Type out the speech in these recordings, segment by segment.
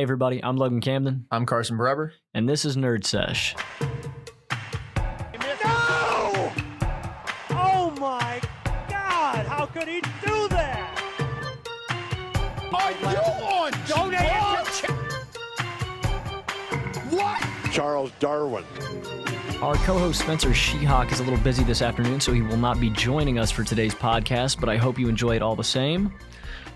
Hey everybody, I'm Logan Camden. I'm Carson Breber. And this is Nerd Sesh. No! Oh my God, how could he do that? Are you on? Don't answer. What? Charles Darwin. Our co-host Spencer Sheehawk is a little busy this afternoon, so he will not be joining us for today's podcast, but I hope you enjoy it all the same.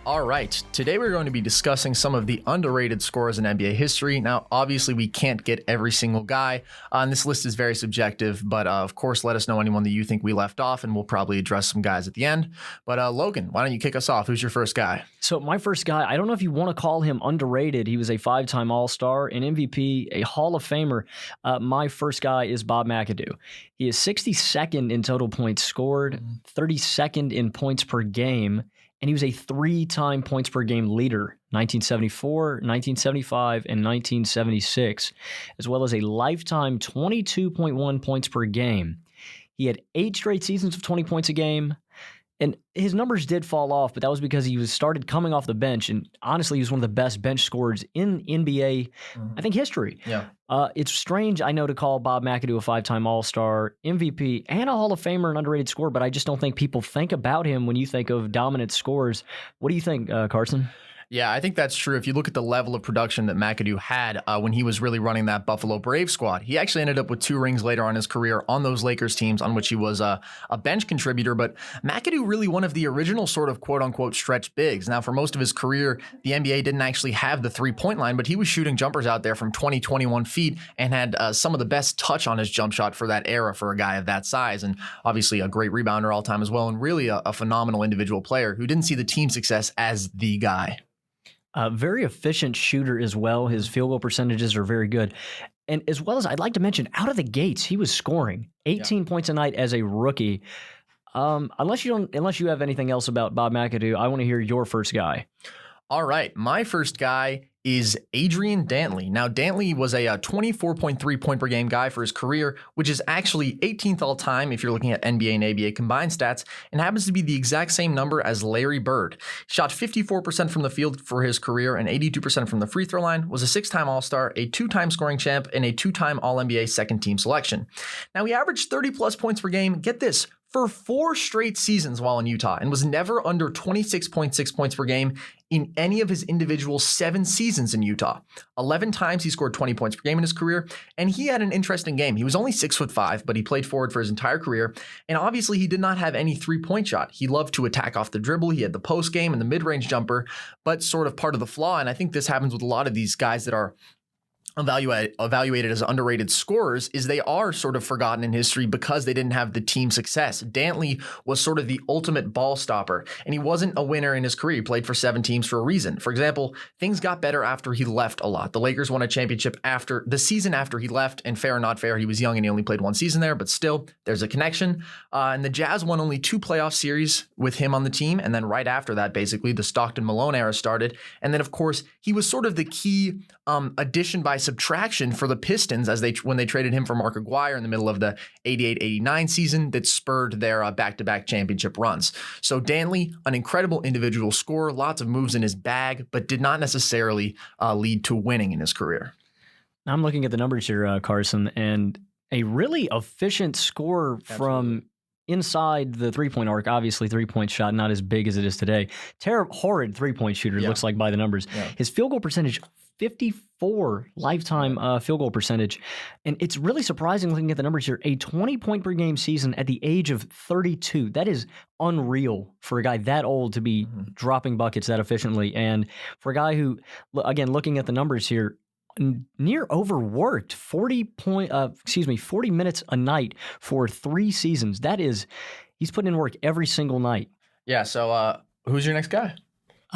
All right, today we're going to be discussing some of the underrated scorers in NBA history. Now, obviously, we can't get every single guy, and this list is very subjective, but of course, let us know anyone that you think we left off, and we'll probably address some guys at the end. But Logan, why don't you kick us off? Who's your first guy? So my first guy, I don't know if you want to call him underrated. He was a 5-time All-Star, an MVP, a Hall of Famer. My first guy is Bob McAdoo. He is 62nd in total points scored, 32nd in points per game, and he was a 3-time points per game leader, 1974, 1975, and 1976, as well as a lifetime 22.1 points per game. He had 8 straight seasons of 20 points a game, and his numbers did fall off, but that was because he started coming off the bench, and honestly, he was one of the best bench scorers in NBA, I think, history. Yeah. It's strange, I know, to call Bob McAdoo a 5-time All-Star, MVP, and a Hall of Famer, an underrated scorer, but I just don't think people think about him when you think of dominant scorers. What do you think, Carson? Yeah, I think that's true. If you look at the level of production that McAdoo had when he was really running that Buffalo Braves squad, he actually ended up with 2 rings later on in his career on those Lakers teams on which he was a bench contributor. But McAdoo really one of the original sort of quote-unquote stretch bigs. Now, for most of his career, the NBA didn't actually have the three-point line, but he was shooting jumpers out there from 20, 21 feet and had some of the best touch on his jump shot for that era for a guy of that size. And obviously a great rebounder all time as well, and really a phenomenal individual player who didn't see the team success as the guy. Very efficient shooter as well. His field goal percentages are very good. And as well as I'd like to mention, out of the gates, he was scoring 18 points a night as a rookie. Unless you have anything else about Bob McAdoo, I want to hear your first guy. All right, my first guy is Adrian Dantley. Now, Dantley was a 24.3 point per game guy for his career, which is actually 18th all time if you're looking at NBA and ABA combined stats, and happens to be the exact same number as Larry Bird. Shot 54% from the field for his career and 82% from the free throw line, was a 6-time All-Star, a 2-time scoring champ, and a 2-time All-NBA second team selection. Now, he averaged 30 plus points per game. Get this, for 4 straight seasons while in Utah, and was never under 26.6 points per game in any of his individual 7 seasons in Utah. 11 times he scored 20 points per game in his career, and he had an interesting game. He was only 6'5", but he played forward for his entire career, and obviously he did not have any three-point shot. He loved to attack off the dribble. He had the post game and the mid-range jumper, but sort of part of the flaw, and I think this happens with a lot of these guys that are evaluated as underrated scorers, is they are sort of forgotten in history because they didn't have the team success. Dantley was sort of the ultimate ball stopper, and he wasn't a winner in his career. He played for 7 teams for a reason. For example, things got better after he left a lot. The Lakers won a championship after the season after he left, and fair or not fair, he was young and he only played 1 season there, but still, there's a connection. And the Jazz won only 2 playoff series with him on the team, and then right after that, basically, the Stockton-Malone era started. And then, of course, he was sort of the key addition by subtraction for the Pistons when they traded him for Mark Aguirre in the middle of the 88-89 season that spurred their back-to-back championship runs. So Dantley, an incredible individual scorer, lots of moves in his bag, but did not necessarily lead to winning in his career. I'm looking at the numbers here, Carson, and a really efficient scorer from inside the three-point arc. Obviously, three-point shot not as big as it is today. Horrid three-point shooter, looks like by the numbers. Yeah. His field goal percentage, 54 lifetime field goal percentage. And it's really surprising looking at the numbers here. A 20-point per game season at the age of 32. That is unreal for a guy that old to be dropping buckets that efficiently. And for a guy who, again, looking at the numbers here, near overworked, 40 minutes a night for 3 seasons. That is, he's putting in work every single night. Yeah, so who's your next guy?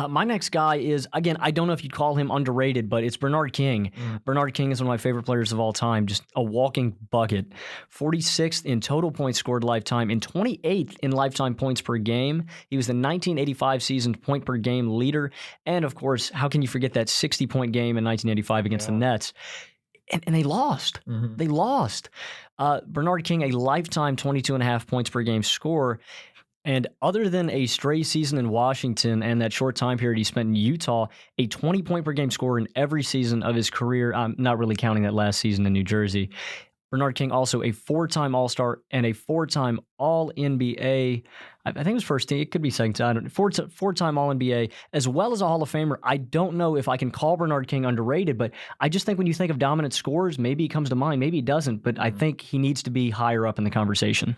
My next guy is, again, I don't know if you'd call him underrated, but it's Bernard King. Bernard King is one of my favorite players of all time, just a walking bucket. 46th in total points scored lifetime and 28th in lifetime points per game. He was the 1985 season point per game leader. And, of course, how can you forget that 60-point game in 1985 against the Nets? And they lost. They lost. Bernard King, a lifetime 22.5 points per game scorer. And other than a stray season in Washington and that short time period he spent in Utah, a 20-point per game scorer in every season of his career. I'm not really counting that last season in New Jersey. Bernard King, also a 4-time All-Star and a 4-time All-NBA. I think it was first team. It could be second team. I don't know. Four-time All-NBA, as well as a Hall of Famer. I don't know if I can call Bernard King underrated, but I just think when you think of dominant scorers, maybe he comes to mind, maybe he doesn't, but I think he needs to be higher up in the conversation.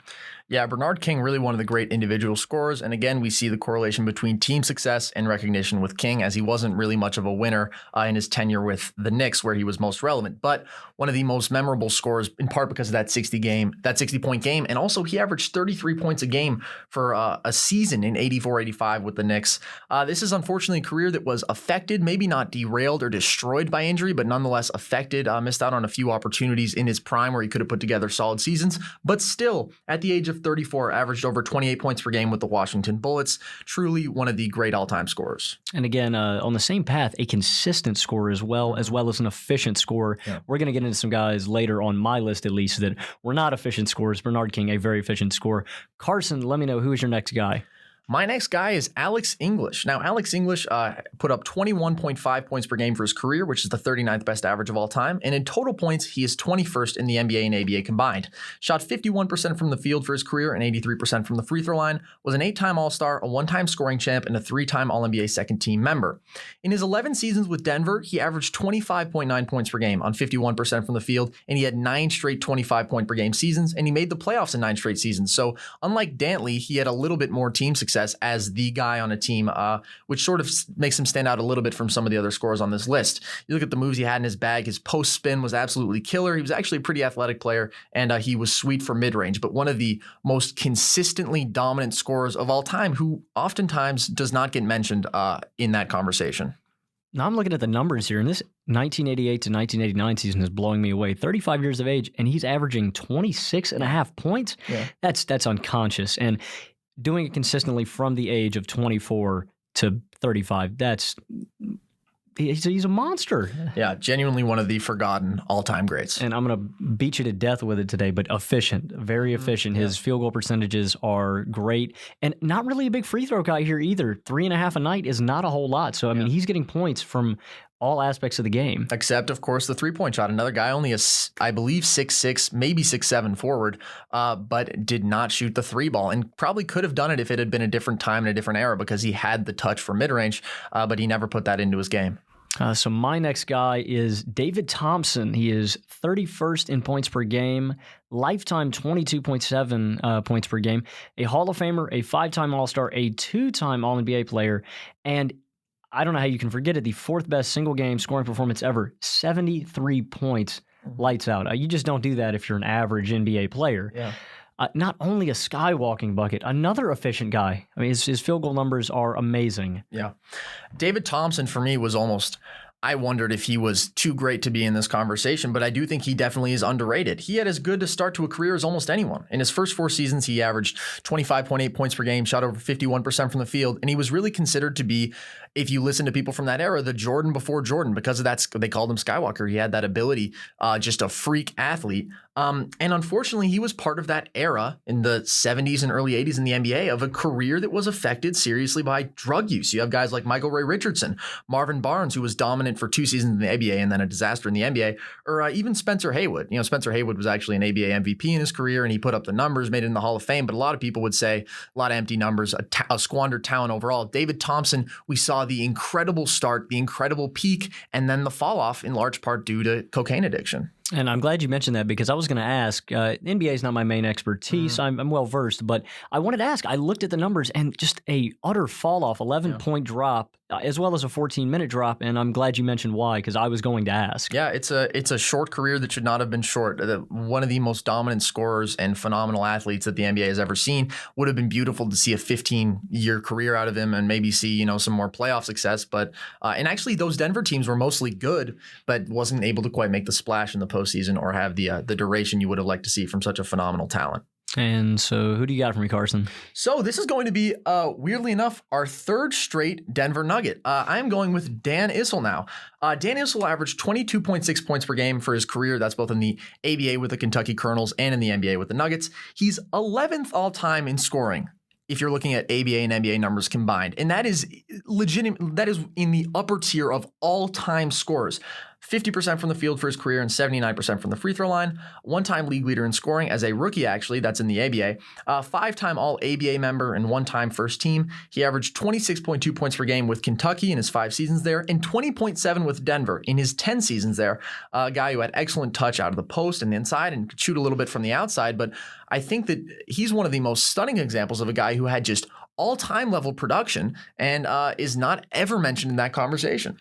Yeah, Bernard King, really one of the great individual scorers. And again, we see the correlation between team success and recognition with King, as he wasn't really much of a winner in his tenure with the Knicks, where he was most relevant. But one of the most memorable scorers, in part because of that 60-point game. And also, he averaged 33 points a game for a season in 84-85 with the Knicks. This is unfortunately a career that was affected, maybe not derailed or destroyed by injury, but nonetheless affected. Missed out on a few opportunities in his prime where he could have put together solid seasons. But still, at the age of 34, averaged over 28 points per game with the Washington Bullets. Truly one of the great all-time scorers. And again, on the same path, a consistent scorer as well as an efficient scorer. Yeah. We're going to get into some guys later on my list, at least, that were not efficient scorers. Bernard King, a very efficient scorer. Carson, let me know, who is your next guy? My next guy is Alex English. Now, Alex English put up 21.5 points per game for his career, which is the 39th best average of all time. And in total points, he is 21st in the NBA and ABA combined. Shot 51% from the field for his career and 83% from the free throw line. Was an 8-time All-Star, a 1-time scoring champ, and a 3-time All-NBA second-team member. In his 11 seasons with Denver, he averaged 25.9 points per game on 51% from the field, and he had 9 straight 25-point per game seasons, and he made the playoffs in 9 straight seasons. So unlike Dantley, he had a little bit more team success as the guy on a team, which sort of makes him stand out a little bit from some of the other scorers on this list. You look at the moves he had in his bag, his post spin was absolutely killer. He was actually a pretty athletic player, and he was sweet for mid-range, but one of the most consistently dominant scorers of all time, who oftentimes does not get mentioned in that conversation. Now I'm looking at the numbers here, and this 1988 to 1989 season is blowing me away. 35 years of age, and he's averaging 26.5 points. Yeah. That's unconscious. And doing it consistently from the age of 24 to 35, he's a monster. Yeah, genuinely one of the forgotten all-time greats. And I'm going to beat you to death with it today, but efficient, very efficient. His field goal percentages are great. And not really a big free throw guy here either. 3.5 a night is not a whole lot. So, I mean, he's getting points from all aspects of the game. Except, of course, the three-point shot. Another guy only I believe 6'6", maybe 6'7" forward, but did not shoot the three ball, and probably could have done it if it had been a different time and a different era, because he had the touch for mid-range, but he never put that into his game. So my next guy is David Thompson. He is 31st in points per game, lifetime 22.7 points per game, a Hall of Famer, a 5-time All-Star, a 2-time All-NBA player, and I don't know how you can forget it, the 4th best single game scoring performance ever, 73 points, lights out. You just don't do that if you're an average NBA player. Yeah. Not only a skywalking bucket, another efficient guy. I mean, his field goal numbers are amazing. Yeah. David Thompson, for me, was almost... I wondered if he was too great to be in this conversation, but I do think he definitely is underrated. He had as good a start to a career as almost anyone. In his first 4 seasons, he averaged 25.8 points per game, shot over 51% from the field, and he was really considered to be, if you listen to people from that era, the Jordan before Jordan. Because of that, they called him Skywalker. He had that ability, just a freak athlete. And unfortunately, he was part of that era in the 70s and early 80s in the NBA of a career that was affected seriously by drug use. You have guys like Michael Ray Richardson, Marvin Barnes, who was dominant for 2 seasons in the ABA and then a disaster in the NBA, or even Spencer Haywood. You know, Spencer Haywood was actually an ABA MVP in his career, and he put up the numbers, made it in the Hall of Fame, but a lot of people would say a lot of empty numbers, a squandered talent overall. David Thompson, we saw the incredible start, the incredible peak, and then the fall off in large part due to cocaine addiction. And I'm glad you mentioned that, because I was going to ask, NBA is not my main expertise. I'm well versed, but I wanted to ask, I looked at the numbers and just a utter fall off, 11-point drop, as well as a 14-minute drop. And I'm glad you mentioned why, because I was going to ask. Yeah, it's a short career that should not have been short. One of the most dominant scorers and phenomenal athletes that the NBA has ever seen. Would have been beautiful to see a 15-year career out of him and maybe see, some more playoff success. But and actually those Denver teams were mostly good, but wasn't able to quite make the splash in the postseason or have the duration you would have liked to see from such a phenomenal talent. And so who do you got for me, Carson? So this is going to be, weirdly enough, our 3rd straight Denver Nugget. I'm going with Dan Issel now. Dan Issel averaged 22.6 points per game for his career. That's both in the ABA with the Kentucky Colonels and in the NBA with the Nuggets. He's 11th all-time in scoring if you're looking at ABA and NBA numbers combined. And that is legitimate. That is in the upper tier of all-time scorers. 50% from the field for his career and 79% from the free throw line. One-time league leader in scoring as a rookie, actually. That's in the ABA. Five-time All-ABA member and one-time first team. He averaged 26.2 points per game with Kentucky in his 5 seasons there and 20.7 with Denver in his 10 seasons there. A guy who had excellent touch out of the post and inside and could shoot a little bit from the outside. But I think that he's one of the most stunning examples of a guy who had just all-time level production and is not ever mentioned in that conversation.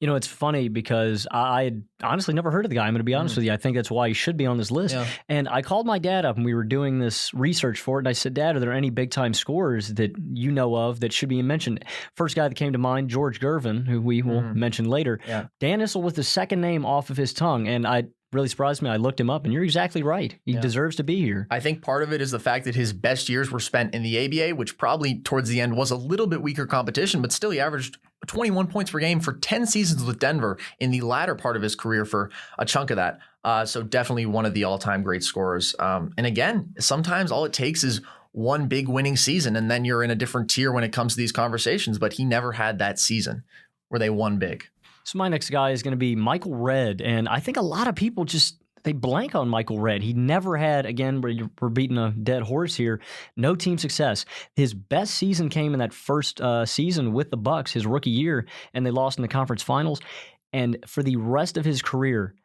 You know, it's funny because I had honestly never heard of the guy. I'm going to be honest with you. I think that's why he should be on this list. Yeah. And I called my dad up and we were doing this research for it. And I said, Dad, are there any big time scorers that you know of that should be mentioned? First guy that came to mind, George Gervin, who we will mention later. Yeah. Dan Issel was the second name off of his tongue. And I really surprised me. I looked him up, and you're exactly right. He deserves to be here. I think part of it is the fact that his best years were spent in the ABA, which probably towards the end was a little bit weaker competition, but still he averaged 21 points per game for 10 seasons with Denver in the latter part of his career for a chunk of that. So definitely one of the all-time great scorers. And again, sometimes all it takes is one big winning season, and then you're in a different tier when it comes to these conversations, but he never had that season where they won big. So my next guy is going to be Michael Redd, and I think a lot of people they blank on Michael Redd. He never had, again, we're beating a dead horse here, no team success. His best season came in that first season with the Bucks, his rookie year, and they lost in the conference finals. And for the rest of his career,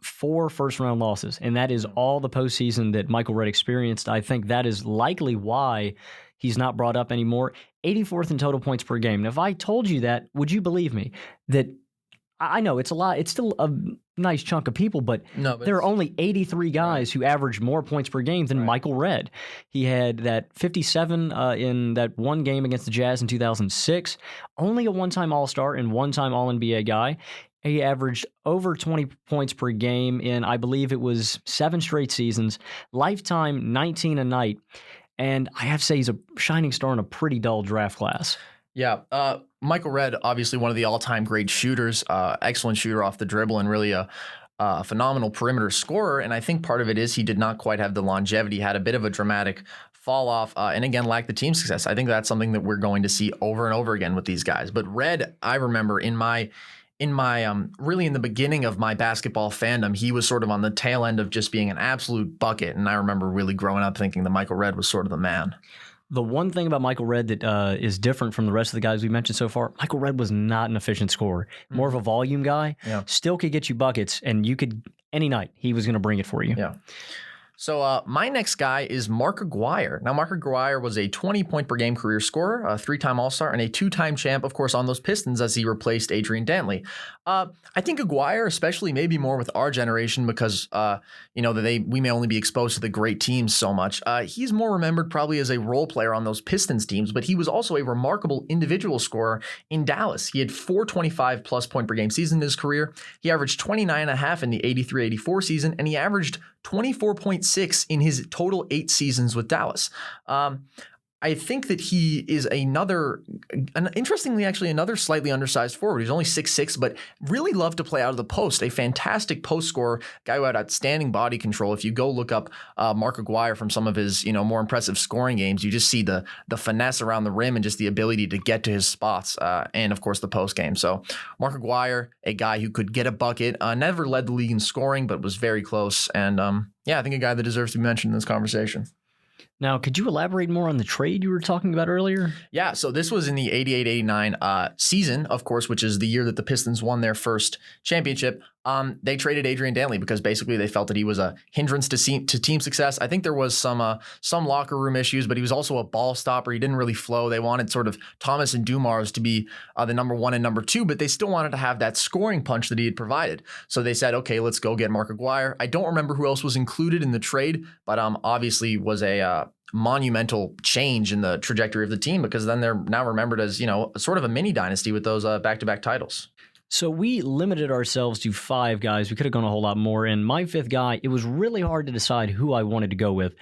4 first-round losses, and that is all the postseason that Michael Redd experienced. I think that is likely why he's not brought up anymore. 84th in total points per game. Now, if I told you that, would you believe me? That I know it's a lot. It's still a nice chunk of people, but there are only 83 guys who averaged more points per game than Michael Redd. He had that 57 in that one game against the Jazz in 2006. Only a one-time All-Star and one-time All-NBA guy. He averaged over 20 points per game in, I believe it was 7 straight seasons. Lifetime 19 a night. And I have to say he's a shining star in a pretty dull draft class. Yeah. Michael Redd, obviously one of the all-time great shooters, excellent shooter off the dribble and really a phenomenal perimeter scorer. And I think part of it is he did not quite have the longevity, had a bit of a dramatic fall off, and again, lacked the team success. I think that's something that we're going to see over and over again with these guys. But Redd, I remember in my really in the beginning of my basketball fandom, he was sort of on the tail end of just being an absolute bucket. And I remember really growing up thinking that Michael Redd was sort of the man. The one thing about Michael Redd that is different from the rest of the guys we mentioned so far, Michael Redd was not an efficient scorer. More of a volume guy. Yeah. Still could get you buckets, and you could, any night, he was going to bring it for you. Yeah. So my next guy is Mark Aguirre. Now, Mark Aguirre was a 20-point-per-game career scorer, a 3-time All-Star, and a 2-time champ, of course, on those Pistons as he replaced Adrian Dantley. I think Aguirre, especially maybe more with our generation because, we may only be exposed to the great teams so much. He's more remembered probably as a role player on those Pistons teams, but he was also a remarkable individual scorer in Dallas. He had 4 25-plus point-per-game seasons in his career. He averaged 29.5 in the 83-84 season, and he averaged 24.6 in his total 8 seasons with Dallas. I think that he is another slightly undersized forward. He's only 6'6", but really loved to play out of the post. A fantastic post scorer, guy who had outstanding body control. If you go look up Mark Aguirre from some of his more impressive scoring games, you just see the finesse around the rim and just the ability to get to his spots, and of course the post game. So Mark Aguirre, a guy who could get a bucket, never led the league in scoring, but was very close. And I think a guy that deserves to be mentioned in this conversation. Now, could you elaborate more on the trade you were talking about earlier? Yeah, so this was in the 88-89 season, of course, which is the year that the Pistons won their first championship. They traded Adrian Dantley because basically they felt that he was a hindrance to team success. I think there was some locker room issues, but he was also a ball stopper. He didn't really flow. They wanted sort of Thomas and Dumars to be the number 1 and number 2, but they still wanted to have that scoring punch that he had provided. So they said, okay, let's go get Mark Aguirre. I don't remember who else was included in the trade, but obviously was a monumental change in the trajectory of the team because then they're now remembered as, sort of a mini dynasty with those back-to-back titles. So we limited ourselves to 5 guys. We could have gone a whole lot more. And my 5th guy, it was really hard to decide who I wanted to go with.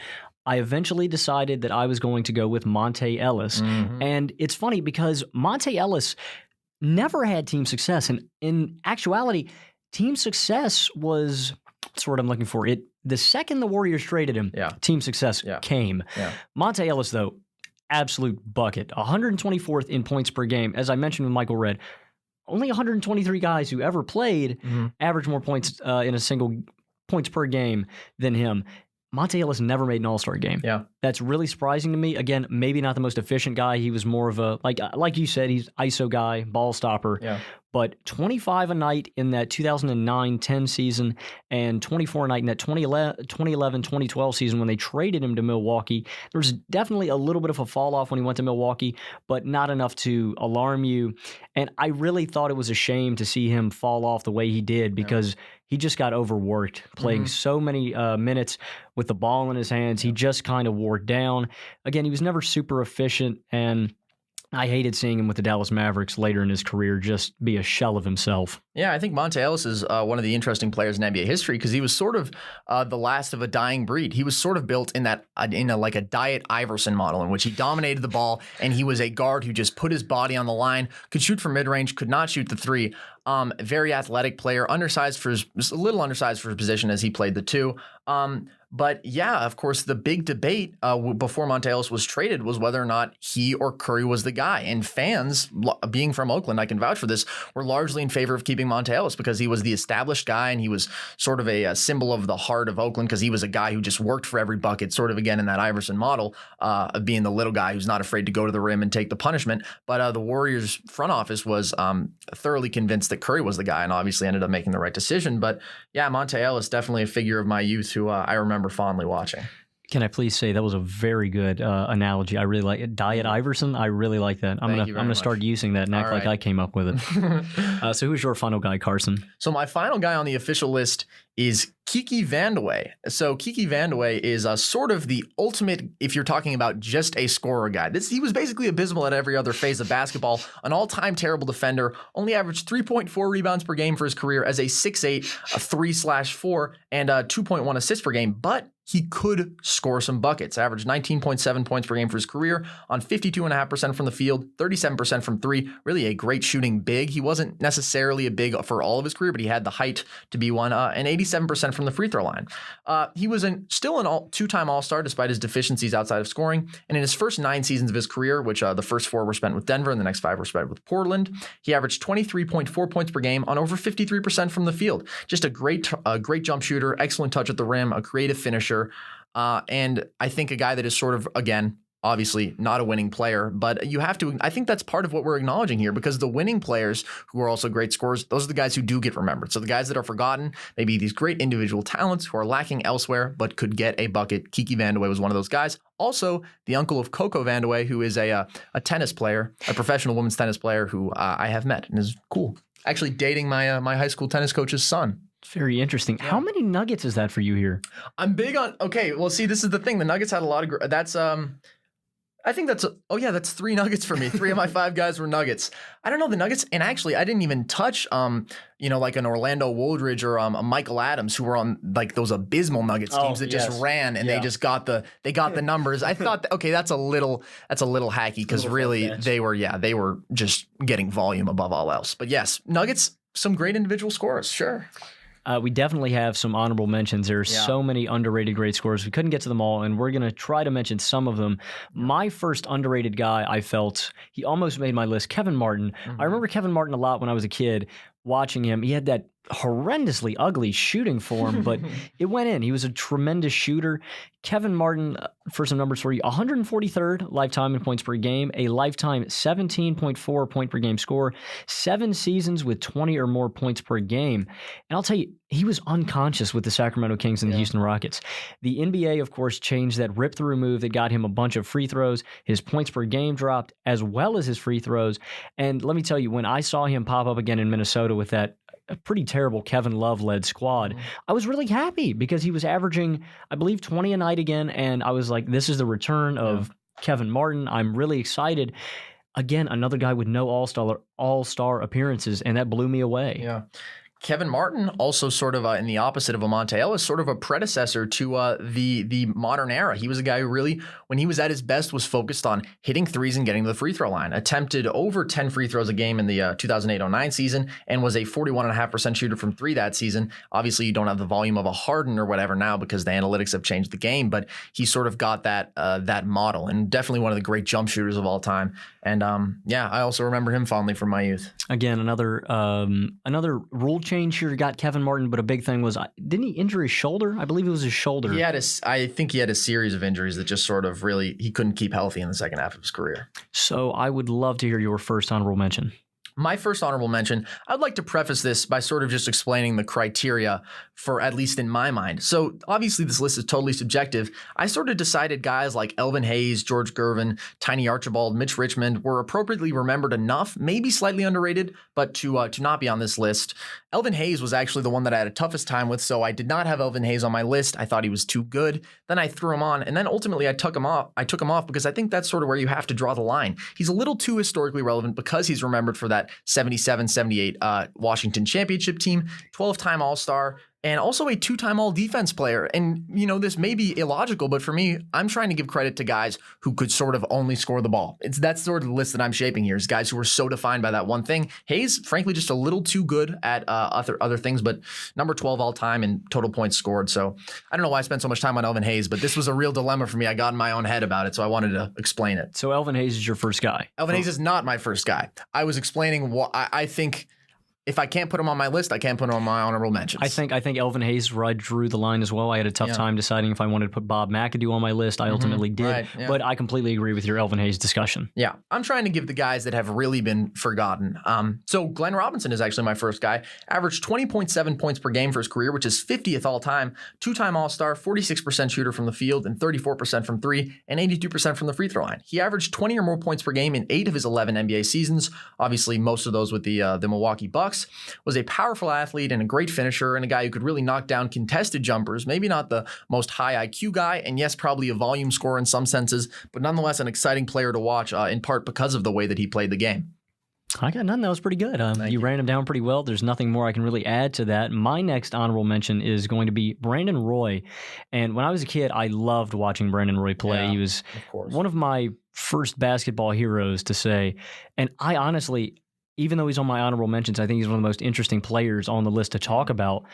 I eventually decided that I was going to go with Monte Ellis. Mm-hmm. And it's funny because Monte Ellis never had team success. And in actuality, team success was that's the word I'm looking for. The second the Warriors traded him, team success came. Yeah. Monte Ellis, though, absolute bucket. 124th in points per game. As I mentioned with Michael Redd, only 123 guys who ever played average more points in a single points per game than him. Monte Ellis never made an All-Star game. Yeah. That's really surprising to me. Again, maybe not the most efficient guy. He was more of a, like you said, he's ISO guy, ball stopper. Yeah. But 25 a night in that 2009-10 season and 24 a night in that 2011-2012 season when they traded him to Milwaukee. There was definitely a little bit of a fall off when he went to Milwaukee, but not enough to alarm you. And I really thought it was a shame to see him fall off the way he did because he just got overworked, playing so many minutes with the ball in his hands. He just kind of wore down. Again, he was never super efficient, and I hated seeing him with the Dallas Mavericks later in his career just be a shell of himself. Yeah, I think Monte Ellis is one of the interesting players in NBA history because he was sort of the last of a dying breed. He was sort of built in like a Diet Iverson model in which he dominated the ball, and he was a guard who just put his body on the line, could shoot from mid-range, could not shoot the three. Very athletic player, a little undersized for his position as he played the two. But yeah, of course, the big debate before Monte Ellis was traded was whether or not he or Curry was the guy. And fans, being from Oakland, I can vouch for this, were largely in favor of keeping Monte Ellis because he was the established guy and he was sort of a symbol of the heart of Oakland because he was a guy who just worked for every bucket, sort of again in that Iverson model of being the little guy who's not afraid to go to the rim and take the punishment. But the Warriors front office was thoroughly convinced that Curry was the guy and obviously ended up making the right decision. But yeah, Monte Ellis, definitely a figure of my youth who I remember fondly watching. Can I please say that was a very good analogy? I really like it. Diet Iverson. I really like that. I'm gonna start using that and act like I came up with it. So who's your final guy, Carson? So my final guy on the official list is Kiki Vandeweghe. So Kiki Vandeweghe is sort of the ultimate, if you're talking about just a scorer guy. He was basically abysmal at every other phase of basketball, an all-time terrible defender, only averaged 3.4 rebounds per game for his career as a 6'8", a 3/4, and 2.1 assists per game. But he could score some buckets, averaged 19.7 points per game for his career on 52.5% from the field, 37% from three, really a great shooting big. He wasn't necessarily a big for all of his career, but he had the height to be one, and 87% from the free throw line. He was still an two-time All-Star despite his deficiencies outside of scoring, and in his first 9 seasons of his career, which the first 4 were spent with Denver and the next 5 were spent with Portland, he averaged 23.4 points per game on over 53% from the field. Just a great jump shooter, excellent touch at the rim, a creative finisher. And I think a guy that is sort of, again, obviously not a winning player, but I think that's part of what we're acknowledging here because the winning players who are also great scorers, those are the guys who do get remembered. So the guys that are forgotten, maybe these great individual talents who are lacking elsewhere, but could get a bucket. Kiki Vandeweghe was one of those guys. Also, the uncle of Coco Vandeweghe, who is a tennis player, a professional women's tennis player who I have met and is cool. Actually dating my high school tennis coach's son. Very interesting. Yeah. How many nuggets is that for you here? I'm big on. Okay, well, see, this is the thing. The Nuggets had a lot of. That's I think that's. That's 3 nuggets for me. 3 of my 5 guys were Nuggets. I don't know the Nuggets, and actually, I didn't even touch like an Orlando Woldridge or a Michael Adams who were on like those abysmal Nuggets teams that just ran and they just got the numbers. I thought that's a little hacky because really they were just getting volume above all else. But yes, Nuggets, some great individual scores, sure. We definitely have some honorable mentions. There are so many underrated great scorers. We couldn't get to them all, and we're going to try to mention some of them. My first underrated guy, I felt, he almost made my list, Kevin Martin. I remember Kevin Martin a lot when I was a kid, watching him. He had that horrendously ugly shooting form, but it went in. He was a tremendous shooter. Kevin Martin, for some numbers for you, 143rd lifetime in points per game, a lifetime 17.4 point per game score, 7 seasons with 20 or more points per game. And I'll tell you, he was unconscious with the Sacramento Kings and the Houston Rockets. The NBA, of course, changed that rip-through move that got him a bunch of free throws. His points per game dropped, as well as his free throws. And let me tell you, when I saw him pop up again in Minnesota with that a pretty terrible Kevin Love-led squad, I was really happy because he was averaging, I believe, 20 a night again, and I was like, this is the return of Kevin Martin. I'm really excited. Again, another guy with no all-star appearances, and that blew me away. Yeah. Kevin Martin, also sort of in the opposite of a Monte Ellis, sort of a predecessor to the modern era. He was a guy who really, when he was at his best, was focused on hitting threes and getting to the free throw line. Attempted over 10 free throws a game in the 2008-09 season and was a 41.5% shooter from three that season. Obviously, you don't have the volume of a Harden or whatever now because the analytics have changed the game, but he sort of got that model, and definitely one of the great jump shooters of all time. And I also remember him fondly from my youth. Again, another rule change here got Kevin Martin, but a big thing was, didn't he injure his shoulder? I believe it was his shoulder. I think he had a series of injuries that just sort of really, he couldn't keep healthy in the second half of his career. So I would love to hear your first honorable mention. My first honorable mention, I'd like to preface this by sort of just explaining the criteria for, at least in my mind. So obviously this list is totally subjective. I sort of decided guys like Elvin Hayes, George Gervin, Tiny Archibald, Mitch Richmond were appropriately remembered enough, maybe slightly underrated, but to not be on this list. Elvin Hayes was actually the one that I had the toughest time with, so I did not have Elvin Hayes on my list. I thought he was too good. Then I threw him on, and then ultimately I took him off because I think that's sort of where you have to draw the line. He's a little too historically relevant because he's remembered for that 77-78 Washington championship team, 12-time All-Star, and also a 2-time All-Defense player. And, this may be illogical, but for me, I'm trying to give credit to guys who could sort of only score the ball. That's sort of the list that I'm shaping here, is guys who were so defined by that one thing. Hayes, frankly, just a little too good at other things, but number 12 all-time in total points scored. So I don't know why I spent so much time on Elvin Hayes, but this was a real dilemma for me. I got in my own head about it, so I wanted to explain it. So Elvin Hayes is your first guy. Elvin Hayes is not my first guy. I was explaining what I think. If I can't put him on my list, I can't put him on my honorable mentions. I think Elvin Hayes is where I drew the line as well. I had a tough time deciding if I wanted to put Bob McAdoo on my list. I ultimately did, right, yeah. But I completely agree with your Elvin Hayes discussion. Yeah, I'm trying to give the guys that have really been forgotten. So Glenn Robinson is actually my first guy. Averaged 20.7 points per game for his career, which is 50th all time. 2-time All-Star, 46% shooter from the field, and 34% from three, and 82% from the free throw line. He averaged 20 or more points per game in 8 of his 11 NBA seasons. Obviously, most of those with the Milwaukee Bucks. Was a powerful athlete and a great finisher, and a guy who could really knock down contested jumpers. Maybe not the most high IQ guy, and yes, probably a volume scorer in some senses, but nonetheless an exciting player to watch, in part because of the way that he played the game. I got none. That was pretty good. You ran him down pretty well. There's nothing more I can really add to that. My next honorable mention is going to be Brandon Roy. And when I was a kid, I loved watching Brandon Roy play. Yeah, he was of one of my first basketball heroes to say. And I honestly, even though he's on my honorable mentions, I think he's one of the most interesting players on the list to talk about.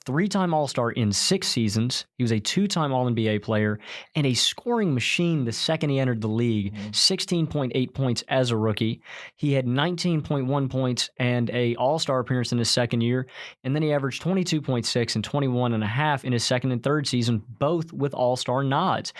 3-time All-Star in 6 seasons. He was a 2-time All-NBA player and a scoring machine the second he entered the league. 16.8 points as a rookie. He had 19.1 points and a All-Star appearance in his second year. And then he averaged 22.6 and 21.5 in his second and third season, both with All-Star nods.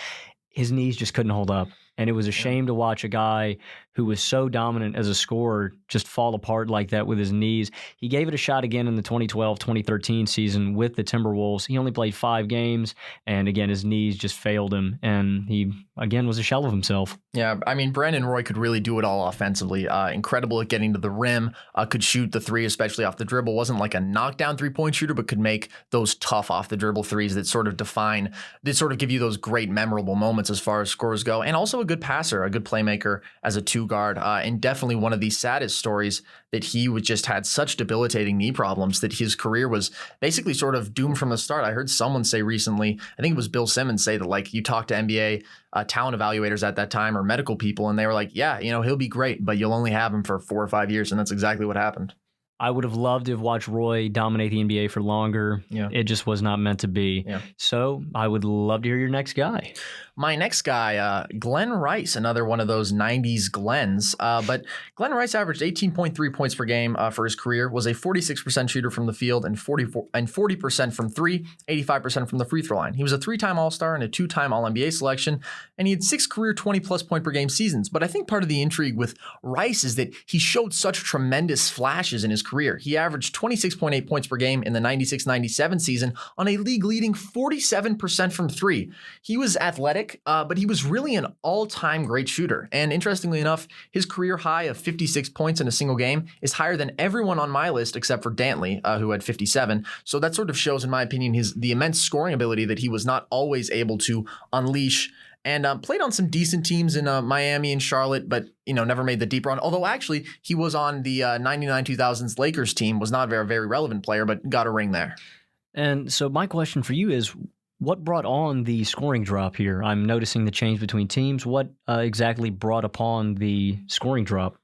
His knees just couldn't hold up. And it was a shame to watch a guy who was so dominant as a scorer just fall apart like that with his knees. He gave it a shot again in the 2012-2013 season with the Timberwolves. He only played 5 games, and again, his knees just failed him, and he, again, was a shell of himself. Yeah, I mean, Brandon Roy could really do it all offensively. Incredible at getting to the rim, could shoot the three, especially off the dribble. Wasn't like a knockdown three-point shooter, but could make those tough off-the-dribble threes that sort of give you those great memorable moments as far as scores go, and also a good passer, a good playmaker as a 2-guard, and definitely one of the saddest stories that he just had such debilitating knee problems that his career was basically sort of doomed from the start. I heard someone say recently, I think it was Bill Simmons, say that like you talk to NBA talent evaluators at that time or medical people, and they were like, yeah, he'll be great, but you'll only have him for 4 or 5 years, and that's exactly what happened. I would have loved to have watched Roy dominate the NBA for longer. Yeah. It just was not meant to be. Yeah. So I would love to hear your next guy. My next guy, Glenn Rice, another one of those 90s Glens. But Glenn Rice averaged 18.3 points per game for his career, was a 46% shooter from the field and 40% from three, 85% from the free throw line. He was a 3-time All-Star and a 2-time All-NBA selection, and he had 6 career 20-plus point per game seasons. But I think part of the intrigue with Rice is that he showed such tremendous flashes in his career. He averaged 26.8 points per game in the 96-97 season on a league-leading 47% from three. He was athletic, but he was really an all-time great shooter. And interestingly enough, his career high of 56 points in a single game is higher than everyone on my list except for Dantley, who had 57. So that sort of shows, in my opinion, the immense scoring ability that he was not always able to unleash and played on some decent teams in Miami and Charlotte, but never made the deep run. Although actually he was on the 99-2000s Lakers team, was not a very, very relevant player, but got a ring there. And so my question for you is, what brought on the scoring drop here? I'm noticing the change between teams. What exactly brought upon the scoring drop?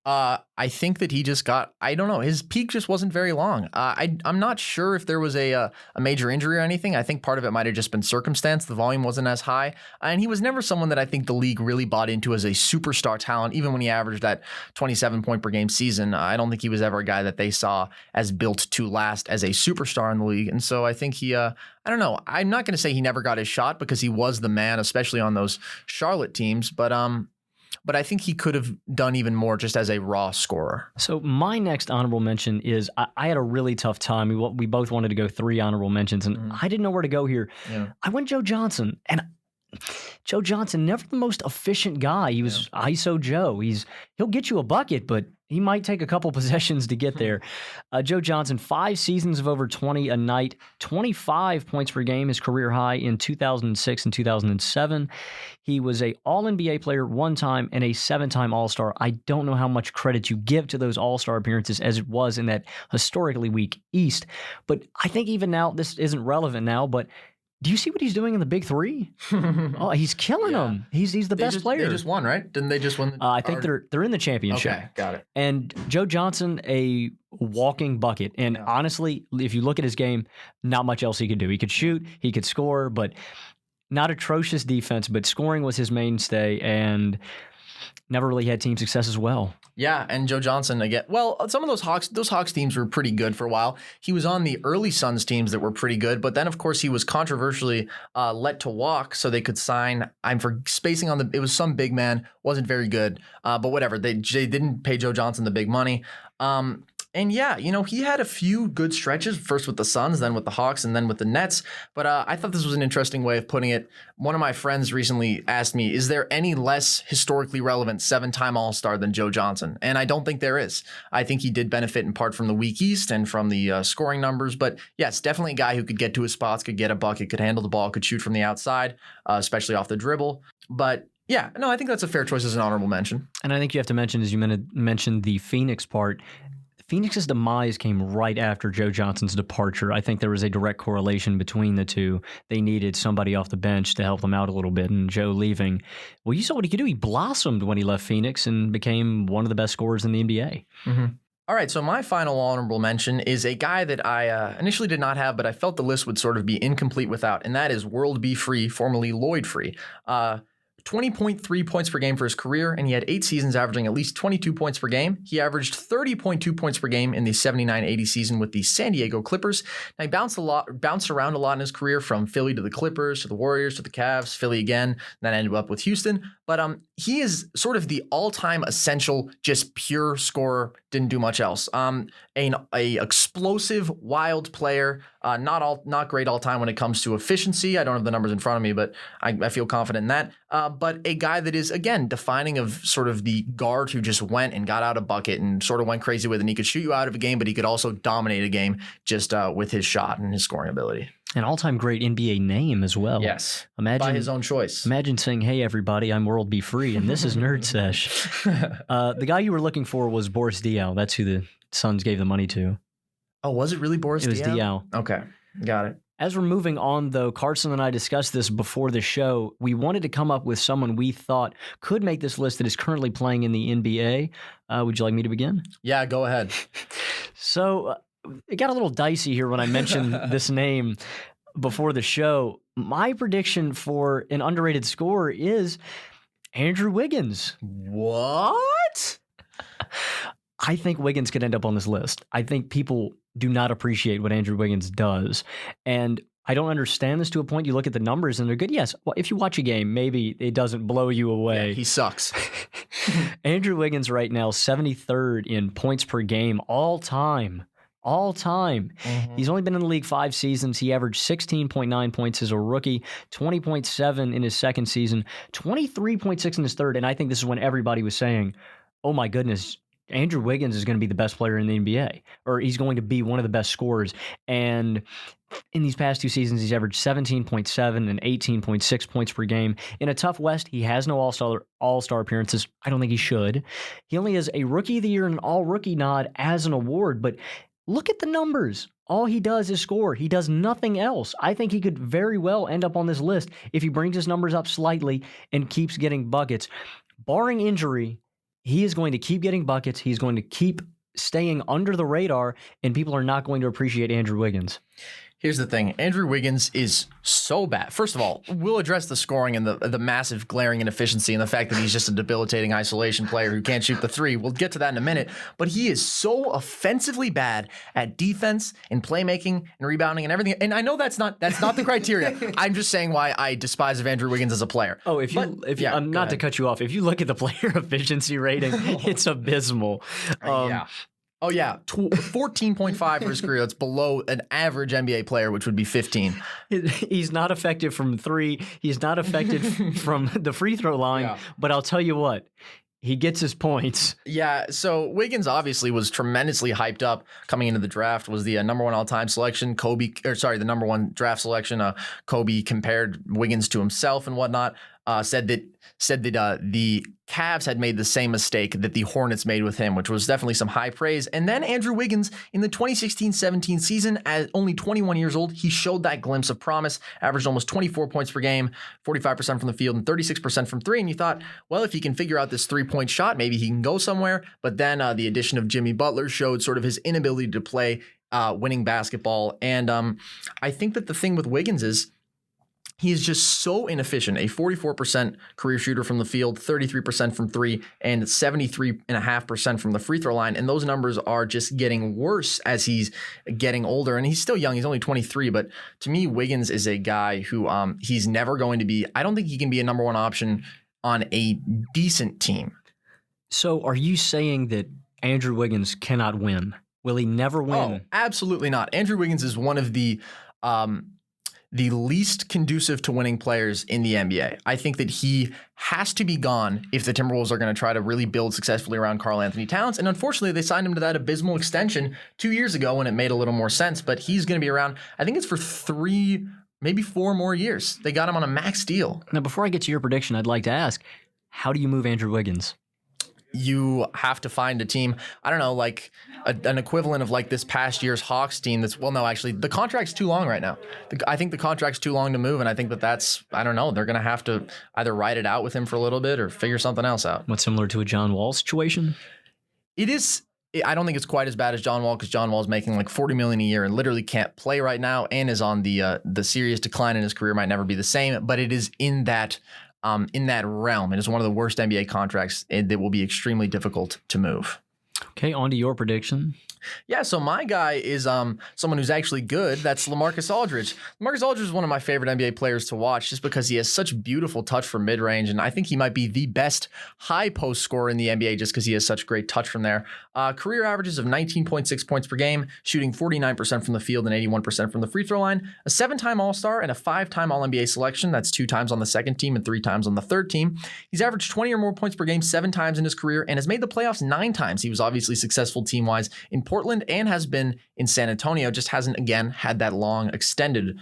I think that he just I don't know, his peak just wasn't very long. I'm not sure if there was a major injury or anything. I think part of it might have just been circumstance. The volume wasn't as high. And he was never someone that I think the league really bought into as a superstar talent, even when he averaged that 27 point per game season. I don't think he was ever a guy that they saw as built to last as a superstar in the league. And so I think he, I don't know, I'm not going to say he never got his shot because he was the man, especially on those Charlotte teams. But I think he could have done even more just as a raw scorer. So my next honorable mention is I had a really tough time. We both wanted to go 3 honorable mentions, and I didn't know where to go here. Yeah. I went Joe Johnson, and Joe Johnson, never the most efficient guy. He was ISO Joe. He'll get you a bucket, but he might take a couple possessions to get there. Joe Johnson, 5 seasons of over 20 a night, 25 points per game, his career high in 2006 and 2007. He was a All-NBA player 1 time and a 7-time All-Star. I don't know how much credit you give to those All-Star appearances as it was in that historically weak East. But I think even now, this isn't relevant now, but do you see what he's doing in the Big Three? Oh, he's killing them. He's the best player. They just won, right? Didn't they just win? I think they're in the championship. Okay, got it. And Joe Johnson, a walking bucket. And honestly, if you look at his game, not much else he could do. He could shoot, he could score, but not atrocious defense. But scoring was his mainstay, and never really had team success as well. Yeah, and Joe Johnson again. Well, some of those Hawks teams were pretty good for a while. He was on the early Suns teams that were pretty good, but then of course he was controversially let to walk so they could sign. I'm for spacing on it was some big man, wasn't very good, but whatever. They didn't pay Joe Johnson the big money. And yeah, he had a few good stretches, first with the Suns, then with the Hawks, and then with the Nets. But I thought this was an interesting way of putting it. One of my friends recently asked me, is there any less historically relevant 7-time All-Star than Joe Johnson? And I don't think there is. I think he did benefit in part from the weak East and from the scoring numbers. But yes, definitely a guy who could get to his spots, could get a bucket, could handle the ball, could shoot from the outside, especially off the dribble. But yeah, no, I think that's a fair choice as an honorable mention. And I think you have to mention, as you mentioned, the Phoenix part. Phoenix's demise came right after Joe Johnson's departure. I think there was a direct correlation between the two. They needed somebody off the bench to help them out a little bit, and Joe leaving. Well, you saw what he could do. He blossomed when he left Phoenix and became one of the best scorers in the NBA. Mm-hmm. All right, so my final honorable mention is a guy that I initially did not have, but I felt the list would sort of be incomplete without, and that is World B. Free, formerly Lloyd Free. 20.3 points per game for his career, and he had 8 seasons averaging at least 22 points per game. He averaged 30.2 points per game in the 79-80 season with the San Diego Clippers. Now, he bounced around a lot in his career, from Philly to the Clippers to the Warriors to the Cavs, Philly again, then ended up with Houston. But he is sort of the all-time essential, just pure scorer, didn't do much else. A explosive, wild player, not great all-time when it comes to efficiency. I don't have the numbers in front of me, but I feel confident in that. But a guy that is, again, defining of sort of the guard who just went and got out a bucket and sort of went crazy with it. And he could shoot you out of a game, but he could also dominate a game just with his shot and his scoring ability. An all-time great NBA name as well. Yes, by his own choice. Imagine saying, "Hey, everybody, I'm World B. Free, and this is Nerd Sesh." The guy you were looking for was Boris Diaw. That's who the Suns gave the money to. Oh, was it really Boris Diaw? It was Diaw. Okay, got it. As we're moving on, though, Carson and I discussed this before the show. We wanted to come up with someone we thought could make this list that is currently playing in the NBA. Would you like me to begin? Yeah, go ahead. So it got a little dicey here when I mentioned this name before the show. My prediction for an underrated scorer is Andrew Wiggins. What? I think Wiggins could end up on this list. I think people do not appreciate what Andrew Wiggins does. And I don't understand this to a point. You look at the numbers and they're good. Yes, well, if you watch a game, maybe it doesn't blow you away. Yeah, he sucks. Andrew Wiggins right now, 73rd in points per game all time. All time. Mm-hmm. He's only been in the league 5 seasons. He averaged 16.9 points as a rookie, 20.7 in his second season, 23.6 in his third. And I think this is when everybody was saying, oh my goodness, Andrew Wiggins is going to be the best player in the NBA, or he's going to be one of the best scorers. And in these past 2 seasons, he's averaged 17.7 and 18.6 points per game. In a tough West, he has no all-star appearances. I don't think he should. He only has a Rookie of the Year and an All-Rookie nod as an award, but look at the numbers. All he does is score. He does nothing else. I think he could very well end up on this list if he brings his numbers up slightly and keeps getting buckets. Barring injury, he is going to keep getting buckets. He's going to keep staying under the radar, and people are not going to appreciate Andrew Wiggins. Here's the thing. Andrew Wiggins is so bad. First of all, we'll address the scoring and the massive glaring inefficiency and the fact that he's just a debilitating isolation player who can't shoot the three. We'll get to that in a minute. But he is so offensively bad at defense and playmaking and rebounding and everything. And I know that's not the criteria. I'm just saying why I despise of Andrew Wiggins as a player. Oh, not to cut you off, if you look at the player efficiency rating, it's abysmal. Yeah. Oh, yeah. 14.5 for his career. That's below an average NBA player, which would be 15. He's not effective from three. He's not effective from the free throw line. Yeah. But I'll tell you what, he gets his points. Yeah, so Wiggins obviously was tremendously hyped up coming into the draft, was the number 1 all-time selection. The number 1 draft selection. Kobe compared Wiggins to himself and whatnot. Said that the Cavs had made the same mistake that the Hornets made with him, which was definitely some high praise. And then Andrew Wiggins, in the 2016-17 season, at only 21 years old, he showed that glimpse of promise, averaged almost 24 points per game, 45% from the field, and 36% from three. And you thought, well, if he can figure out this three-point shot, maybe he can go somewhere. But then the addition of Jimmy Butler showed sort of his inability to play winning basketball. And I think that the thing with Wiggins is, he is just so inefficient. A 44% career shooter from the field, 33% from three, and 73.5% from the free throw line. And those numbers are just getting worse as he's getting older. And he's still young. He's only 23. But to me, Wiggins is a guy who he's never going to be. I don't think he can be a number 1 option on a decent team. So are you saying that Andrew Wiggins cannot win? Will he never win? Oh, absolutely not. Andrew Wiggins is one of the least conducive to winning players in the NBA. I think that he has to be gone if the Timberwolves are going to try to really build successfully around Karl Anthony Towns. And unfortunately, they signed him to that abysmal extension 2 years ago when it made a little more sense. But he's going to be around, I think it's for 3, maybe 4 more years. They got him on a max deal. Now, before I get to your prediction, I'd like to ask, how do you move Andrew Wiggins? You have to find a team, I don't know, like an equivalent of like this past year's Hawks team that's, well, no, actually, the contract's too long right now. I think the contract's too long to move, and I think that's, I don't know, they're going to have to either ride it out with him for a little bit or figure something else out. What's similar to a John Wall situation? It is. I don't think it's quite as bad as John Wall, because John Wall is making like $40 million a year and literally can't play right now and is on the serious decline in his career. Might never be the same, but it is in that realm. It is one of the worst NBA contracts that will be extremely difficult to move. Okay, on to your prediction. Yeah, so my guy is someone who's actually good. That's LaMarcus Aldridge. LaMarcus Aldridge is one of my favorite NBA players to watch just because he has such beautiful touch from mid-range, and I think he might be the best high post scorer in the NBA just because he has such great touch from there. Career averages of 19.6 points per game, shooting 49% from the field and 81% from the free throw line, a 7-time All-Star and a 5-time All-NBA selection. That's 2 times on the second team and 3 times on the third team. He's averaged 20 or more points per game 7 times in his career and has made the playoffs 9 times. He was obviously successful team-wise in Portland and has been in San Antonio, just hasn't, again, had that long extended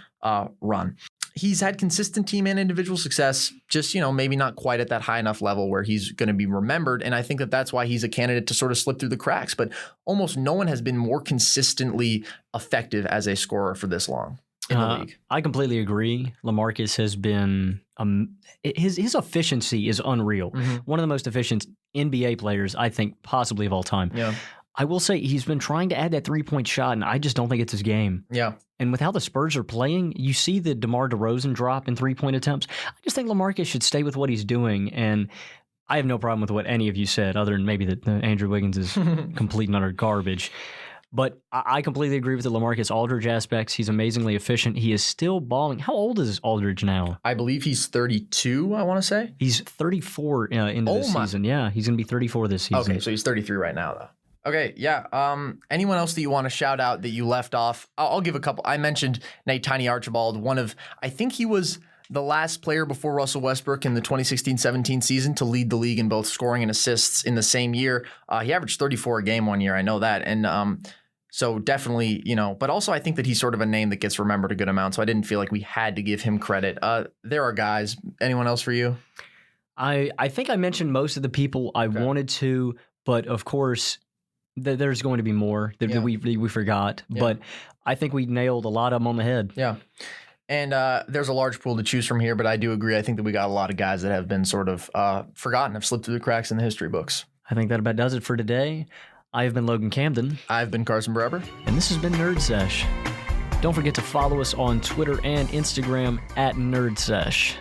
run. He's had consistent team and individual success, just, maybe not quite at that high enough level where he's going to be remembered. And I think that that's why he's a candidate to sort of slip through the cracks. But almost no one has been more consistently effective as a scorer for this long in the league. I completely agree. LaMarcus has been his efficiency is unreal. Mm-hmm. One of the most efficient NBA players, I think, possibly of all time. Yeah. I will say he's been trying to add that 3-point shot, and I just don't think it's his game. Yeah. And with how the Spurs are playing, you see the DeMar DeRozan drop in 3-point attempts. I just think LaMarcus should stay with what he's doing, and I have no problem with what any of you said, other than maybe that Andrew Wiggins is complete and utter garbage. But I completely agree with the LaMarcus Aldridge aspects. He's amazingly efficient. He is still balling. How old is Aldridge now? I believe he's 32, I want to say. He's 34 into this season. Yeah, he's going to be 34 this season. Okay, so he's 33 right now, though. Okay, yeah. Anyone else that you want to shout out that you left off? I'll give a couple. I mentioned Nate Tiny Archibald, I think he was the last player before Russell Westbrook in the 2016-17 season to lead the league in both scoring and assists in the same year. He averaged 34 a game one year. I know that. And so definitely, but also I think that he's sort of a name that gets remembered a good amount. So I didn't feel like we had to give him credit. There are guys. Anyone else for you? I think I mentioned most of the people I wanted to, but of course, there's going to be more that we forgot. Yeah. But I think we nailed a lot of them on the head. Yeah. And there's a large pool to choose from here, but I do agree. I think that we got a lot of guys that have been sort of forgotten, have slipped through the cracks in the history books. I think that about does it for today. I have been Logan Camden. I've been Carson Breber. And this has been Nerd Sesh. Don't forget to follow us on Twitter and Instagram @NerdSesh.